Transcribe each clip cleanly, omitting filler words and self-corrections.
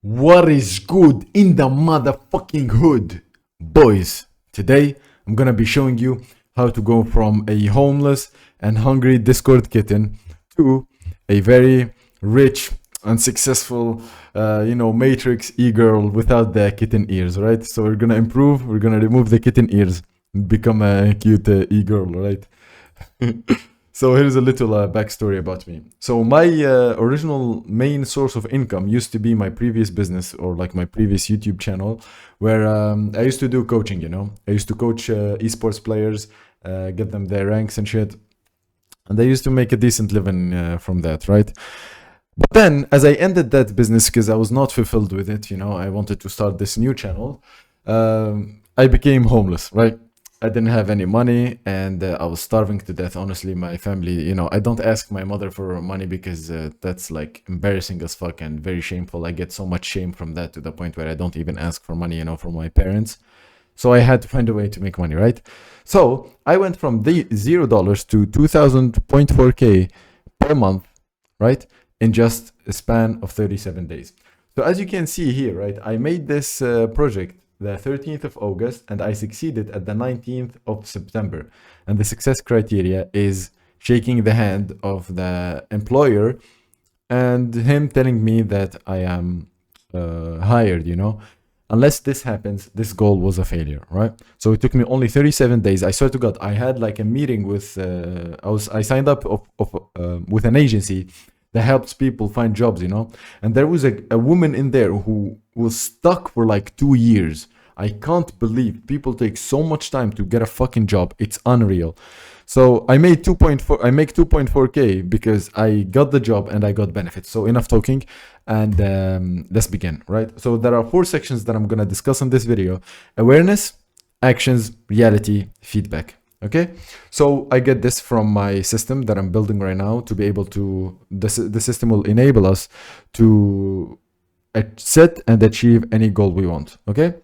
What is good in the motherfucking hood? Boys, today I'm gonna be showing you how to go from a homeless and hungry Discord kitten to a very rich and successful, Matrix e-girl without the kitten ears, right? So we're gonna improve, we're gonna remove the kitten ears, become a cute e-girl, right? So here's a little backstory about me. So my original main source of income used to be my previous business, or like my previous YouTube channel, where I used to do coaching. I used to coach esports players, get them their ranks and shit, and I used to make a decent living from that, right? But then, as I ended that business because I was not fulfilled with it, I wanted to start this new channel. I became homeless, right? I didn't have any money, and I was starving to death. Honestly, my family, I don't ask my mother for money because that's like embarrassing as fuck and very shameful. I get so much shame from that to the point where I don't even ask for money, from my parents. So I had to find a way to make money, right? So I went from the $0 to 2000.4K per month, right? In just a span of 37 days. So as you can see here, right, I made this project the 13th of August, and I succeeded at the 19th of September. And the success criteria is shaking the hand of the employer and him telling me that I am hired, Unless this happens, this goal was a failure, right? So it took me only 37 days. I swear to God, I had like a meeting with, I signed up with an agency that helps people find jobs, And there was a woman in there who was stuck for like 2 years. I can't believe people take so much time to get a fucking job. It's unreal. So I make 2.4K because I got the job and I got benefits. So enough talking, and let's begin, right? So there are 4 sections that I'm gonna discuss in this video: awareness, actions, reality, feedback. Okay, so I get this from my system that I'm building right now to be able to, the system will enable us to set and achieve any goal we want. Okay,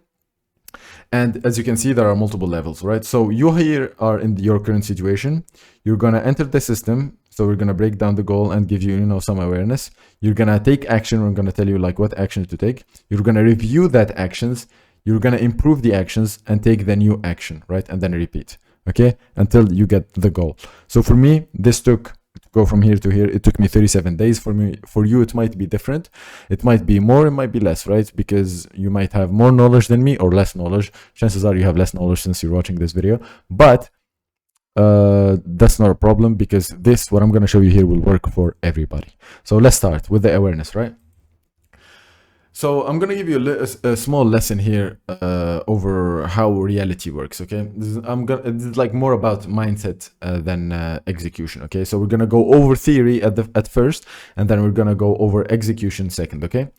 and as you can see, there are multiple levels, right? So you here are in your current situation. You're gonna enter the system. So we're gonna break down the goal and give you, some awareness. You're gonna take action. We're gonna tell you like what actions to take. You're gonna review that actions. You're gonna improve the actions and take the new action, right? And then repeat. Okay, until you get the goal. So for me, this took to go from here to here, it took me 37 days. For you, it might be different. It might be more, it might be less, right? Because you might have more knowledge than me or less knowledge. Chances are you have less knowledge since you're watching this video, but that's not a problem, because what I'm going to show you here will work for everybody. So let's start with the awareness, right? So I'm gonna give you a small lesson here over how reality works. Okay, this is like more about mindset than execution. Okay, so we're gonna go over theory at first, and then we're gonna go over execution second. Okay,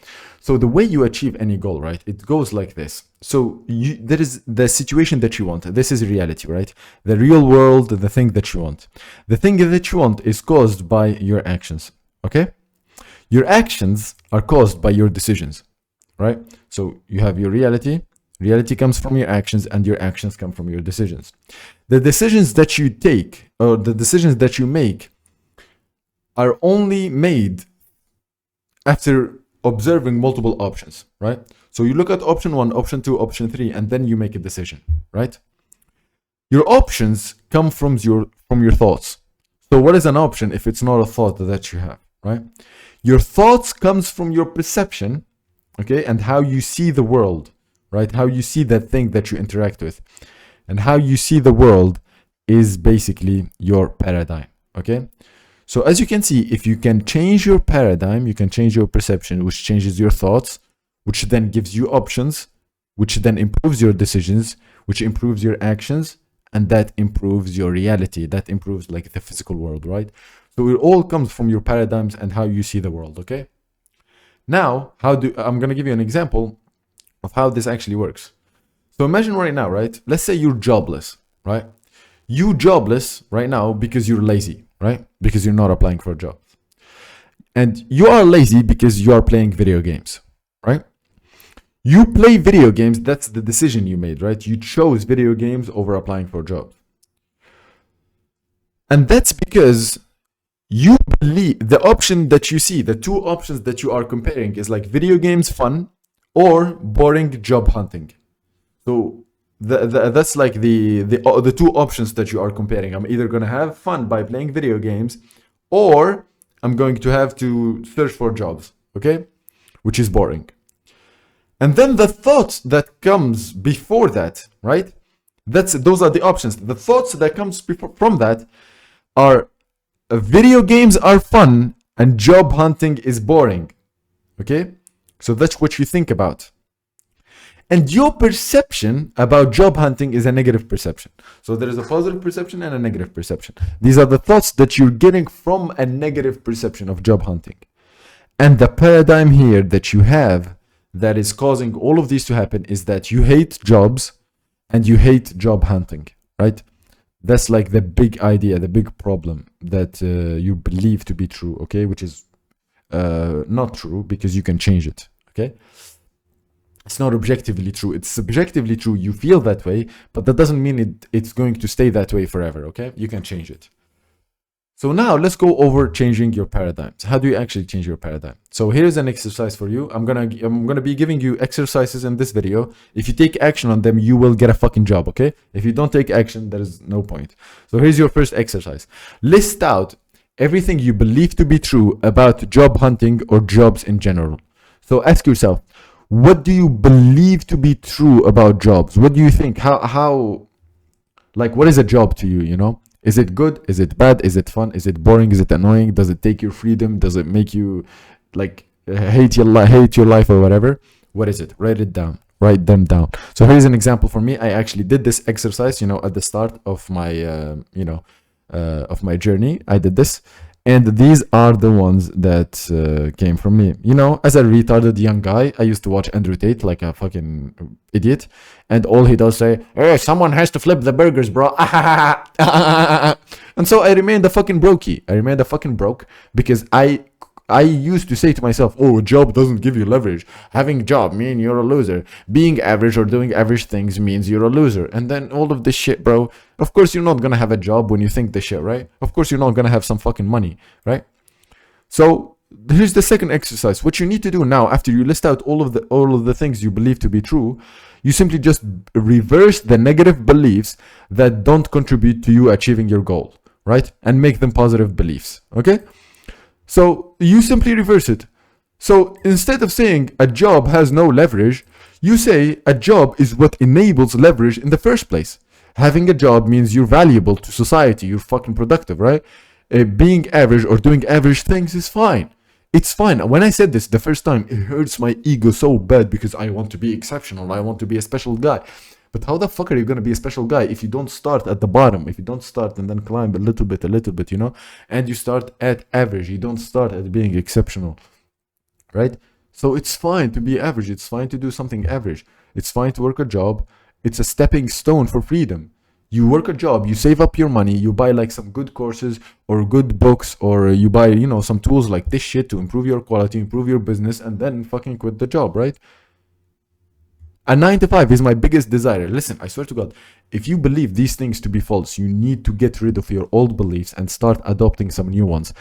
so the way you achieve any goal, right? It goes like this. So there is the situation that you want. This is reality, right? The real world, the thing that you want. The thing that you want is caused by your actions. Okay. Your actions are caused by your decisions, right? So you have your reality. Reality comes from your actions, and your actions come from your decisions. The decisions that you take, or the decisions that you make, are only made after observing multiple options, right? So you look at option 1, option 2, option 3, and then you make a decision, right? Your options come from your thoughts. So what is an option if it's not a thought that you have, right? Your thoughts comes from your perception, okay, and how you see the world, right? How you see that thing that you interact with, and how you see the world is basically your paradigm, okay? So as you can see, if you can change your paradigm, you can change your perception, which changes your thoughts, which then gives you options, which then improves your decisions, which improves your actions, and that improves your reality. That improves like the physical world, right? So it all comes from your paradigms and how you see the world, okay? Now, I'm going to give you an example of how this actually works. So imagine right now, right? Let's say you're jobless, right? You jobless right now because you're lazy, right? Because you're not applying for a job. And you are lazy because you are playing video games, right? You play video games, that's the decision you made, right? You chose video games over applying for a job. And that's because you believe the option that you see, the two options that you are comparing is like video games fun or boring job hunting. So that's like the two options that you are comparing. I'm either gonna have fun by playing video games, or I'm going to have to search for jobs, okay? Which is boring. And then the thoughts that comes before that, right? Those are the options. The thoughts that comes from that are video games are fun and job hunting is boring. Okay? So that's what you think about. And your perception about job hunting is a negative perception. So there is a positive perception and a negative perception. These are the thoughts that you're getting from a negative perception of job hunting. And the paradigm here that you have that is causing all of these to happen is that you hate jobs and you hate job hunting, right? That's like the big idea, the big problem that you believe to be true, okay? Which is not true, because you can change it, okay? It's not objectively true. It's subjectively true. You feel that way, but that doesn't mean it's going to stay that way forever, okay? You can change it. So now let's go over changing your paradigms. How do you actually change your paradigm? So here's an exercise for you. I'm gonna be giving you exercises in this video. If you take action on them, you will get a fucking job, okay? If you don't take action, there is no point. So here's your first exercise. List out everything you believe to be true about job hunting or jobs in general. So ask yourself, what do you believe to be true about jobs? What do you think? How like, what is a job to you, you know? Is it good? Is it bad? Is it fun? Is it boring? Is it annoying? Does it take your freedom? Does it make you like hate your life or whatever? What is it? Write it down. Write them down. So here's an example for me. I actually did this exercise, you know, at the start of my, of my journey. I did this. And these are the ones that came from me. You know, as a retarded young guy, I used to watch Andrew Tate like a fucking idiot. And all he does say, hey, someone has to flip the burgers, bro. And so I remained a fucking brokey. I remained a fucking broke because I used to say to myself, oh, a job doesn't give you leverage. Having a job means you're a loser. Being average or doing average things means you're a loser. And then all of this shit, bro. Of course, you're not going to have a job when you think this shit, right? Of course, you're not going to have some fucking money, right? So here's the second exercise. What you need to do now, after you list out all of the things you believe to be true, you simply just reverse the negative beliefs that don't contribute to you achieving your goal, right? And make them positive beliefs, okay? So you simply reverse it. So instead of saying a job has no leverage, you say a job is what enables leverage in the first place. Having a job means you're valuable to society, you're fucking productive, right? Being average or doing average things is fine. It's fine. When I said this the first time, it hurts my ego so bad because I want to be exceptional. I want to be a special guy. But how the fuck are you going to be a special guy if you don't start at the bottom? If you don't start and then climb a little bit, you know? And you start at average. You don't start at being exceptional, right? So it's fine to be average. It's fine to do something average. It's fine to work a job. It's a stepping stone for freedom. You work a job, you save up your money, you buy like some good courses or good books, or you buy, you know, some tools like this shit to improve your quality, improve your business, and then fucking quit the job, right? A 9 to 5 is my biggest desire. Listen, I swear to God, if you believe these things to be false, you need to get rid of your old beliefs and start adopting some new ones.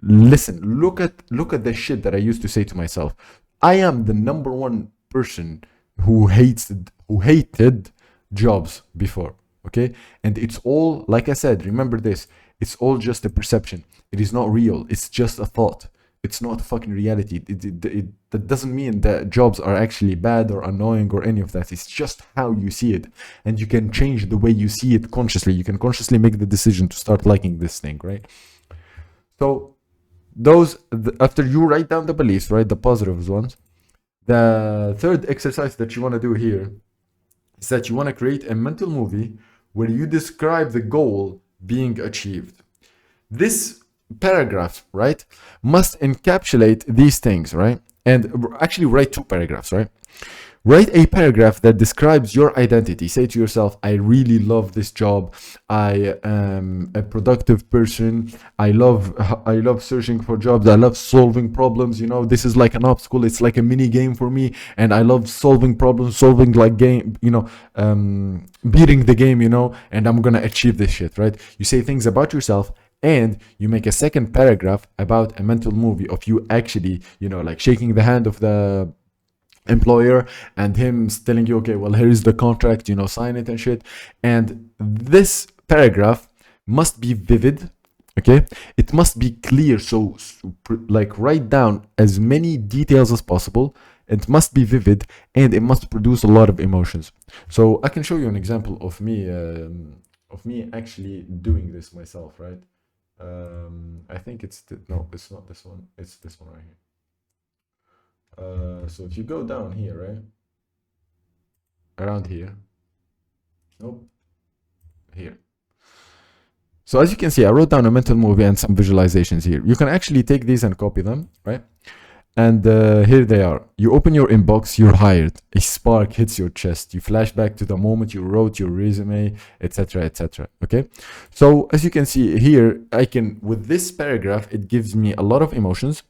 Listen, look at the shit that I used to say to myself. I am the number one person who hated jobs before, okay? And it's all, like I said, remember this, it's all just a perception. It is not real. It's just a thought. It's not fucking reality. That doesn't mean that jobs are actually bad or annoying or any of that. It's just how you see it. And you can change the way you see it consciously. You can consciously make the decision to start liking this thing, right? So after you write down the beliefs, right, the positive ones, the third exercise that you want to do here is that you want to create a mental movie where you describe the goal being achieved. This paragraph, right, must encapsulate these things, right? And actually write 2 paragraphs, right? Write a paragraph that describes your identity. Say to yourself, I really love this job. I am a productive person. I love searching for jobs. I love solving problems. You know, this is like an obstacle. It's like a mini game for me. And I love solving problems, solving like game, you know, beating the game, you know, and I'm going to achieve this shit, right? You say things about yourself and you make a second paragraph about a mental movie of you actually, you know, like shaking the hand of the employer and him telling you, okay, well, here's the contract, you know, sign it and shit. And this paragraph must be vivid, okay? It must be clear. So like write down as many details as possible. It must be vivid, and it must produce a lot of emotions. So I can show you an example of me actually doing this myself, right? I think it's no, it's not this one. It's this one right here. So if you go down here, right, around here, nope, here. So as you can see, I wrote down a mental movie and some visualizations here. You can actually take these and copy them, right? And here they are. You open your inbox, you're hired. A spark hits your chest. You flash back to the moment you wrote your resume, etc., etc. Okay? So as you can see here, I can, with this paragraph, it gives me a lot of emotions.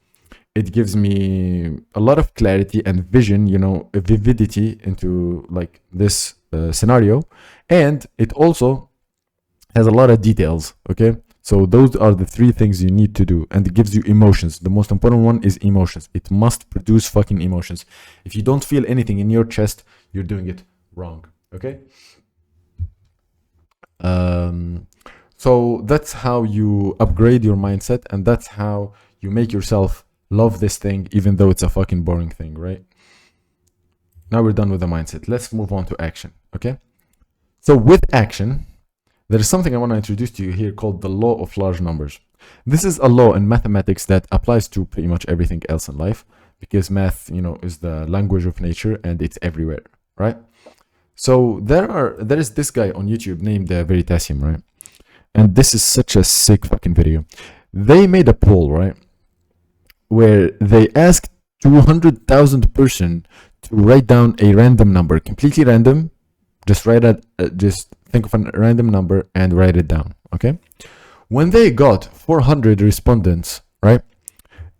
It gives me a lot of clarity and vision, you know, a vividity into like this scenario. And it also has a lot of details, okay? So those are the three things you need to do, and it gives you emotions. The most important one is emotions. It must produce fucking emotions. If you don't feel anything in your chest, you're doing it wrong, okay? So that's how you upgrade your mindset, and that's how you make yourself love this thing, even though it's a fucking boring thing, right? Now we're done with the mindset. Let's move on to action, okay? So with action, there is something I want to introduce to you here called the law of large numbers. This is a law in mathematics that applies to pretty much everything else in life, because math, you know, is the language of nature and it's everywhere, right? So there is this guy on YouTube named Veritasium, right? And this is such a sick fucking video. They made a poll, right, where they asked 200,000 person to write down a random number, completely random. Just write it, just think of a random number and write it down, okay? When they got 400 respondents, right,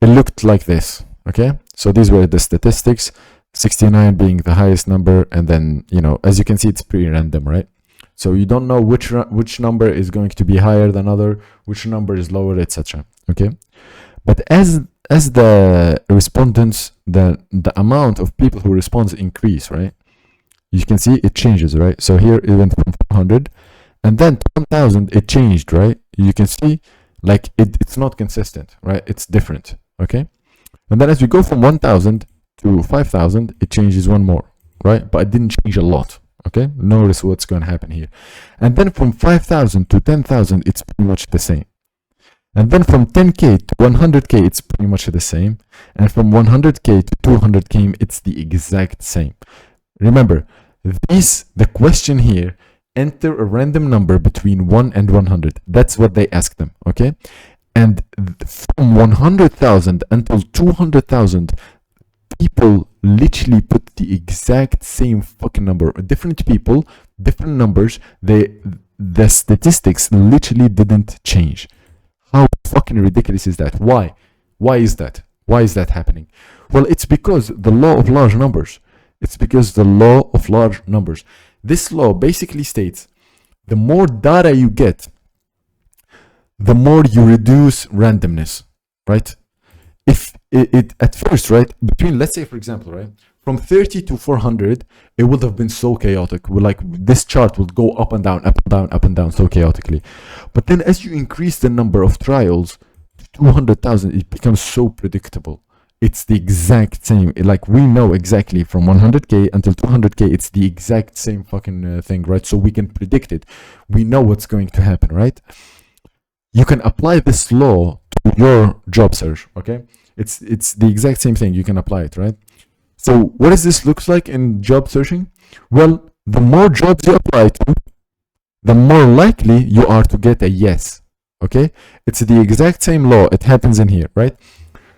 it looked like this, okay? So these were the statistics, 69 being the highest number, and then, you know, as you can see, it's pretty random, right? So you don't know which number is going to be higher than other, which number is lower, etc. Okay? But as the respondents, the amount of people who respond increase, right? You can see it changes, right? So here it went from 400, and then to 1,000 it changed, right? You can see like it's not consistent, right? It's different, okay? And then as we go from 1,000 to 5,000, it changes one more, right? But it didn't change a lot, okay? Notice what's going to happen here. And then from 5,000 to 10,000, it's pretty much the same. And then from 10K to 100K, it's pretty much the same. And from 100K to 200K, it's the exact same. Remember, the question here, enter a random number between 1 and 100. That's what they asked them, okay? And from 100,000 until 200,000, people literally put the exact same fucking number. Different people, different numbers. The statistics literally didn't change. How fucking ridiculous is that? Why? Why is that? Why is that happening? Well, it's because the law of large numbers. It's because the law of large numbers. This law basically states the more data you get, the more you reduce randomness, right? If it at first, right, between, let's say, for example, right, from 30 to 400, it would have been so chaotic. Like this chart would go up and down, up and down, up and down so chaotically. But then as you increase the number of trials to 200,000, it becomes so predictable. It's the exact same. Like we know exactly from 100K until 200K, it's the exact same fucking thing, right? So we can predict it. We know what's going to happen, right? You can apply this law to your job search, okay? It's the exact same thing. You can apply it, right? So what does this look like in job searching? Well, the more jobs you apply to, the more likely you are to get a yes, okay? It's the exact same law. It happens in here, right?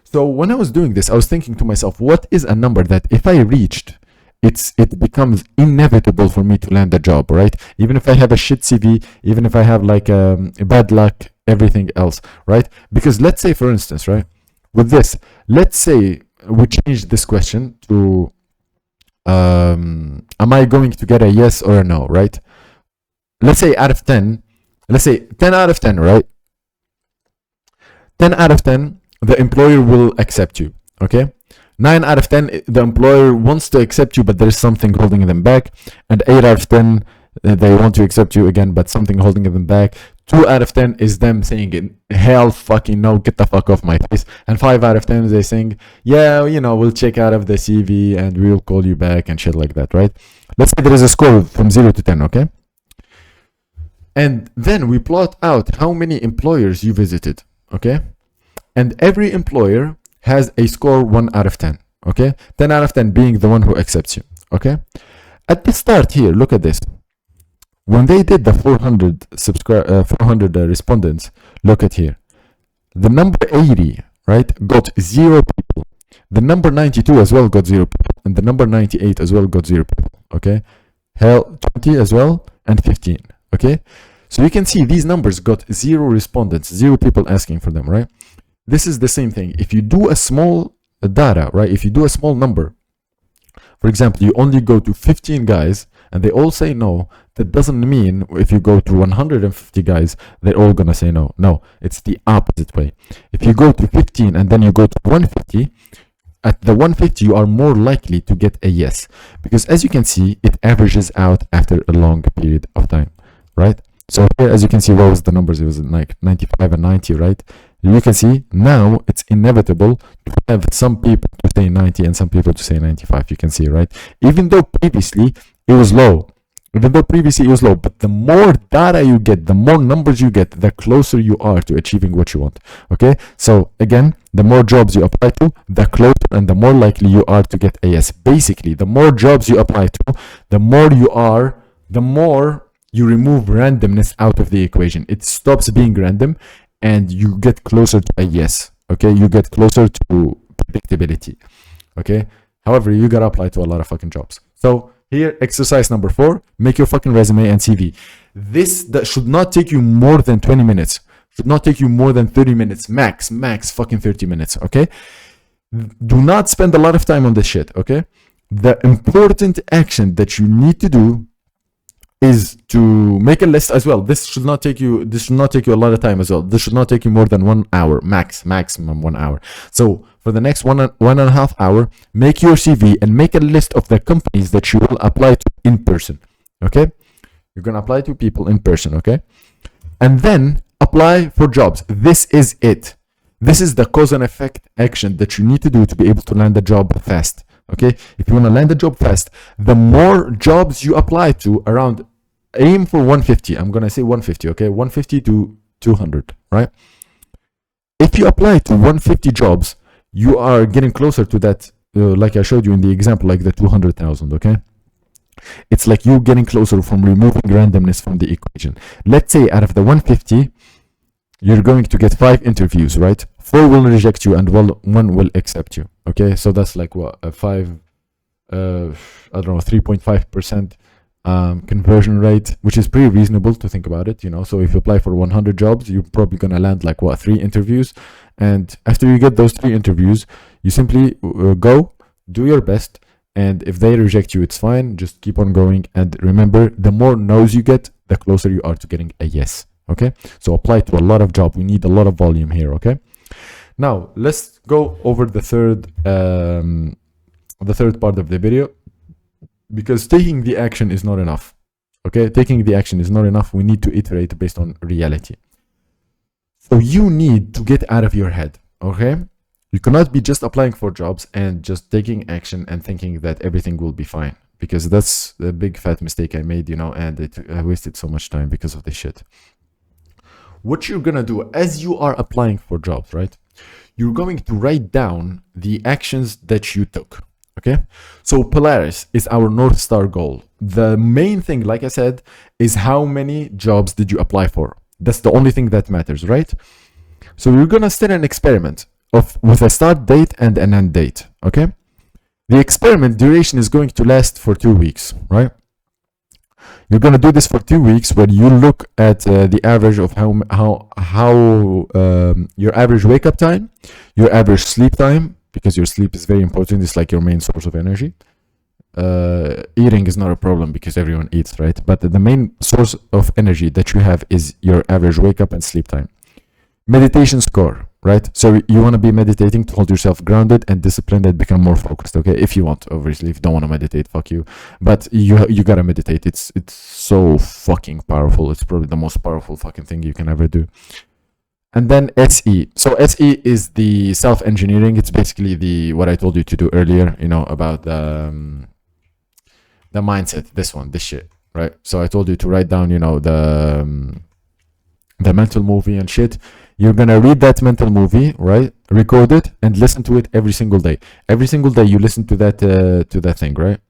So when I was doing this, I was thinking to myself, what is a number that if I reached, it becomes inevitable for me to land a job, right? Even if I have a shit CV, even if I have like bad luck, everything else, right? Because let's say, for instance, right, with this, let's say we change this question to, am I going to get a yes or a no, right? Let's say out of 10, let's say 10 out of 10, right? 10 out of 10, the employer will accept you. Okay. 9 out of 10, the employer wants to accept you, but there is something holding them back. And 8 out of 10, they want to accept you again, but something holding them back. 2 out of 10 is them saying, hell fucking no, get the fuck off my face. And 5 out of 10 is they saying, yeah, you know, we'll check out of the CV and we'll call you back and shit like that, right? Let's say there is a score from 0 to 10, okay? And then we plot out how many employers you visited, okay? And every employer has a score 1 out of 10, okay? 10 out of 10 being the one who accepts you, okay? At the start here, look at this. When they did the 400 respondents, look at here. The number 80, right, got 0 people. The number 92 as well got 0 people. And the number 98 as well got 0 people, okay? Hell, 20 as well, and 15, okay? So you can see these numbers got 0 respondents, 0 people asking for them, right? This is the same thing. If you do a small data, right, if you do a small number, for example, you only go to 15 guys and they all say no, that doesn't mean if you go to 150 guys, they're all gonna say no. No, it's the opposite way. If you go to 15 and then you go to 150, at the 150 you are more likely to get a yes, because as you can see, it averages out after a long period of time, right? So here, as you can see, what was the numbers? It was like 95 and 90, right? You can see now it's inevitable to have some people to say 90 and some people to say 95. You can see, right? Even though previously it was low. But the more data you get, the more numbers you get, the closer you are to achieving what you want. Okay? So again, the more jobs you apply to, the closer and the more likely you are to get a yes. Basically, the more jobs you apply to, the more you remove randomness out of the equation. It stops being random and you get closer to a yes. Okay? You get closer to predictability. Okay? However, you gotta apply to a lot of fucking jobs. So here, exercise number 4, make your fucking resume and CV. That should not take you more than 20 minutes. Should not take you more than 30 minutes. Max fucking 30 minutes, okay? Do not spend a lot of time on this shit, okay? The important action that you need to do is to make a list as well. This should not take you a lot of time as well. This should not take you more than 1 hour, maximum 1 hour. So for the next one and a half hour, make your CV and make a list of the companies that you will apply to in person. Okay? You're gonna apply to people in person, okay? And then apply for jobs. This is it. This is the cause and effect action that you need to do to be able to land a job fast. Okay? If you want to land a job fast, the more jobs you apply to, aim for 150. I'm gonna say 150, okay? 150 to 200, right? If you apply to 150 jobs, you are getting closer to that, like I showed you in the example, like the 200,000, okay? It's like you getting closer from removing randomness from the equation. Let's say out of the 150, you're going to get 5 interviews, right? 4 will reject you and 1 will accept you, okay? So that's like what, a 3.5% conversion rate, which is pretty reasonable to think about it, you know. So if you apply for 100 jobs, you're probably gonna land like what, 3 interviews, and after you get those 3 interviews, you simply go do your best, and if they reject you, it's fine, just keep on going. And remember, the more no's you get, the closer you are to getting a yes. Okay, so apply to a lot of jobs. We need a lot of volume here. Okay, now let's go over the third part of the video, because taking the action is not enough. Okay, taking the action is not enough. We need to iterate based on reality. So you need to get out of your head. Okay, you cannot be just applying for jobs and just taking action and thinking that everything will be fine, because that's the big fat mistake I made, you know, and I wasted so much time because of this shit. What you're gonna do as you are applying for jobs, right? You're going to write down the actions that you took. Okay, so Polaris is our North Star goal. The main thing, like I said, is how many jobs did you apply for? That's the only thing that matters, right? So you're gonna start an experiment with a start date and an end date. Okay, the experiment duration is going to last for 2 weeks, right? You're gonna do this for 2 weeks, where you look at the average of how your average wake up time, your average sleep time, because your sleep is very important. It's like your main source of energy. Eating is not a problem because everyone eats, right? But the main source of energy that you have is your average wake up and sleep time. Meditation score, right? So you want to be meditating to hold yourself grounded and disciplined and become more focused, okay? If you want, obviously. If you don't want to meditate, fuck you. But you gotta meditate. It's so fucking powerful. It's probably the most powerful fucking thing you can ever do. And then SE. So SE is the self-engineering. It's basically the what I told you to do earlier, you know, about the mindset. This shit, right? So I told you to write down, you know, the mental movie and shit. You're gonna read that mental movie, right? Record it and listen to it every single day. Every single day you listen to that thing, right?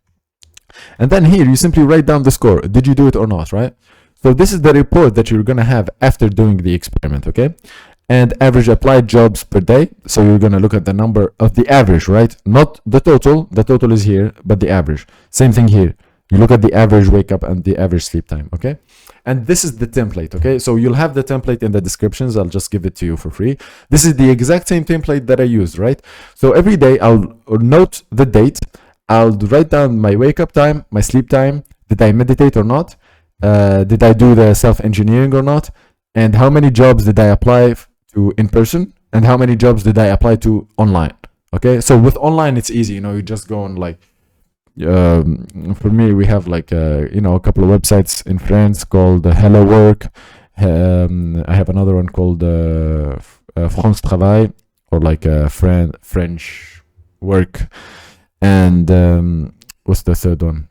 And then here you simply write down the score. Did you do it or not, right? So this is the report that you're gonna have after doing the experiment, okay? And average applied jobs per day. So you're gonna look at the number of the average, right? Not the total. The total is here, but the average. Same thing here. You look at the average wake up and the average sleep time, okay? And this is the template, okay? So you'll have the template in the descriptions. I'll just give it to you for free. This is the exact same template that I used, right? So every day I'll note the date. I'll write down my wake up time, my sleep time. Did I meditate or not? Did I do the self-engineering or not? And how many jobs did I apply to in person? And how many jobs did I apply to online? Okay, so with online, it's easy. You know, you just go on like, for me, we have like, you know, a couple of websites in France called Hello Work. I have another one called France Travail, or like French Work. And what's the third one?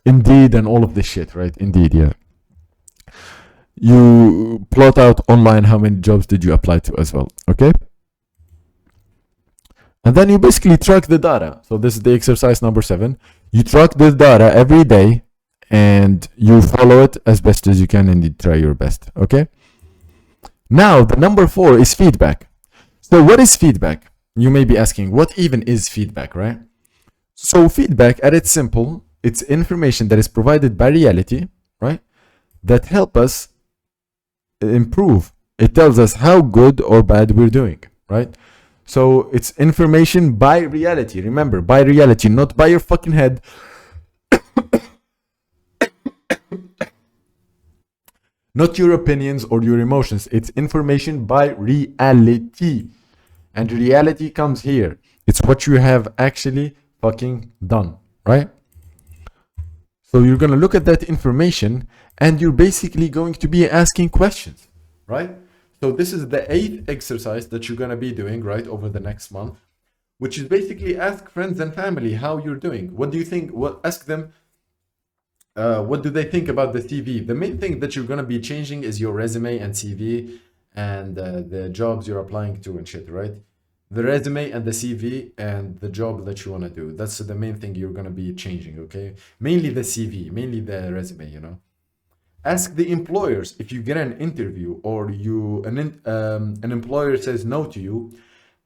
Indeed, and all of this shit, right? Indeed, yeah. You plot out online how many jobs did you apply to as well, okay? And then you basically track the data. So this is the exercise number 7. You track the data every day and you follow it as best as you can and you try your best, okay? Now, the number 4 is feedback. So what is feedback? You may be asking, what even is feedback, right? So feedback, at its simple, it's information that is provided by reality, right? That help us improve. It tells us how good or bad we're doing, right? So it's information by reality. Remember, by reality, not by your fucking head. Not your opinions or your emotions. It's information by reality. And reality comes here. It's what you have actually fucking done, right? So you're going to look at that information and you're basically going to be asking questions, right? So this is the 8th exercise that you're going to be doing, right, over the next month, which is basically ask friends and family how you're doing. What do you think? Ask them, what do they think about the CV? The main thing that you're going to be changing is your resume and CV and the jobs you're applying to and shit, right? The resume and the CV and the job that you want to do. That's the main thing you're going to be changing, okay? Mainly the CV, mainly the resume, you know? Ask the employers if you get an interview or an employer says no to you.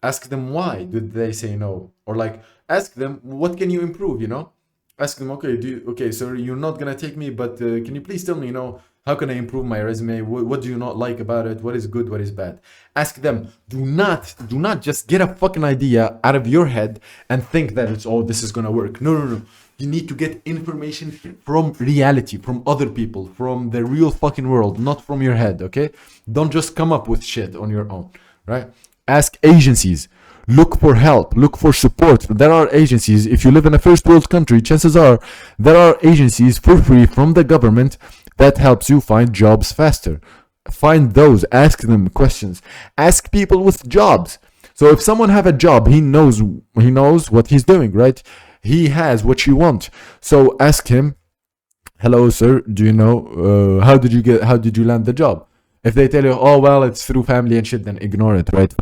Ask them why did they say no, or like ask them what can you improve. You know, ask them okay, so you're not gonna take me, but can you please tell me, you know, how can I improve my resume? What do you not like about it? What is good? What is bad? Ask them. Do not just get a fucking idea out of your head and think that it's this is gonna work. No. You need to get information from reality, from other people, from the real fucking world, not from your head, okay? Don't just come up with shit on your own, right? Ask agencies. Look for help. Look for support. There are agencies. If you live in a first world country, chances are there are agencies for free from the government that helps you find jobs faster. Find those. Ask them questions. Ask people with jobs. So if someone have a job, he knows what he's doing, right? He has what you want. So ask him, hello, sir, do you know, how did you land the job? If they tell you, oh, well, it's through family and shit, then ignore it, right?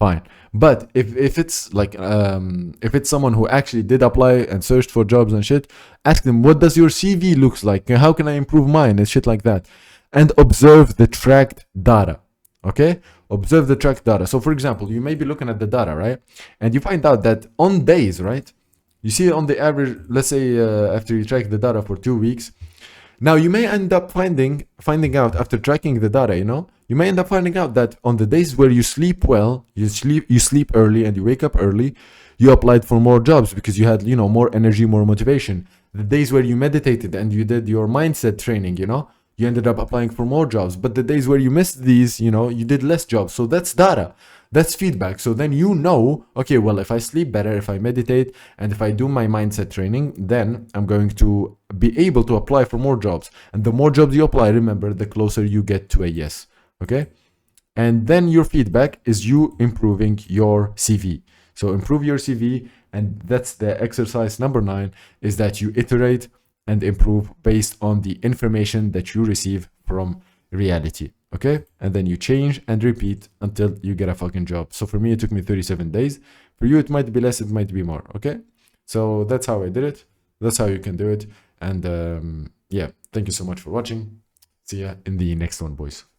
Fine. But if it's like, if it's someone who actually did apply and searched for jobs and shit, ask them, what does your CV looks like? How can I improve mine? And shit like that. And observe the tracked data, okay? Observe the tracked data. So for example, you may be looking at the data, right? And you find out that on days, right? You see on the average, let's say after you track the data for 2 weeks, now you may end up finding out after tracking the data, you know, you may end up finding out that on the days where you sleep well, you sleep early and you wake up early, you applied for more jobs because you had, you know, more energy, more motivation. The days where you meditated and you did your mindset training, you know, you ended up applying for more jobs. But the days where you missed these, you know, you did less jobs. So that's data, that's feedback. So then you know, okay, well, if I sleep better, if I meditate, and if I do my mindset training, then I'm going to be able to apply for more jobs. And the more jobs you apply, remember, the closer you get to a yes. Okay. And then your feedback is you improving your CV. So improve your CV, and that's the exercise number 9, is that you iterate and improve based on the information that you receive from reality. Okay. And then you change and repeat until you get a fucking job. So for me, it took me 37 days. For you, it might be less, it might be more. Okay. So that's how I did it. That's how you can do it. And yeah, thank you so much for watching. See ya in the next one, boys.